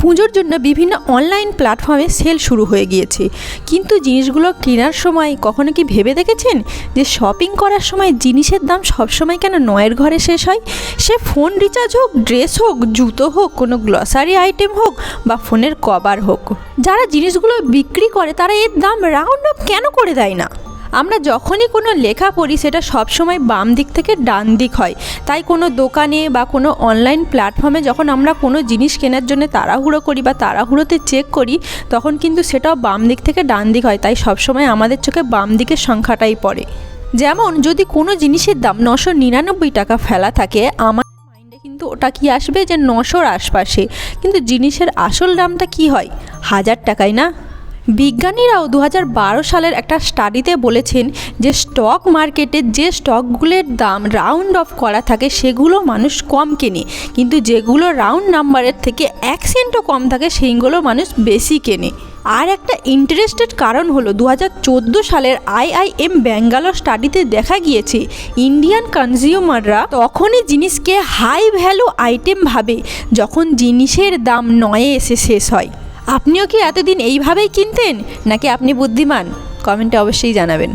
পুজোর জন্য বিভিন্ন অনলাইন প্ল্যাটফর্মে সেল শুরু হয়ে গিয়েছে, কিন্তু জিনিসগুলো কেনার সময় কখনো কি ভেবে দেখেছেন যে শপিং করার সময় জিনিসের দাম সবসময় কেন নয়ের ঘরে শেষ হয়? সে ফোন রিচার্জ হোক, ড্রেস হোক, জুতো হোক, কোনো গ্লসারি আইটেম হোক বা ফোনের কভার হোক, যারা জিনিসগুলো বিক্রি করে তারা এর দাম রাউন্ড আপ কেন করে দেয় না? আমরা যখনই কোনো লেখা পড়ি সেটা সবসময় বাম দিক থেকে ডান দিক হয়। তাই কোনো দোকানে বা কোনো অনলাইন প্ল্যাটফর্মে যখন আমরা কোনো জিনিস কেনার জন্য তাড়াহুড়ো করি বা তাড়াহুড়োতে চেক করি, তখন কিন্তু সেটাও বাম দিক থেকে ডান দিক হয়। তাই সবসময় আমাদের চোখে বাম দিকের সংখ্যাটাই পড়ে। যেমন যদি কোনো জিনিসের দাম 999 টাকা ফেলা থাকে, আমার মাইন্ডে কিন্তু ওটা কি আসবে যে 900-র আশপাশে, কিন্তু জিনিসের আসল দামটা কি হয়? 1000 টাকায় না? বিজ্ঞানীরাও 2012 সালের একটা স্টাডিতে বলেছেন যে স্টক মার্কেটে যে স্টকগুলোর দাম রাউন্ড অফ করা থাকে সেগুলো মানুষ কম কেনে, কিন্তু যেগুলো রাউন্ড নাম্বারের থেকে 1 সেন্টও কম থাকে সেইগুলো মানুষ বেশি কেনে। আর একটা ইন্টারেস্টেড কারণ হলো 2014 সালের IIM ব্যাঙ্গালোর স্টাডিতে দেখা গিয়েছে ইন্ডিয়ান কনজিউমাররা তখনই জিনিসকে হাই ভ্যালু আইটেম ভাবে যখন জিনিসের দাম 9-এ এসে শেষ হয়। আপনিও কি এতদিন এইভাবেই কিনতেন, নাকি আপনি বুদ্ধিমান? কমেন্টে অবশ্যই জানাবেন।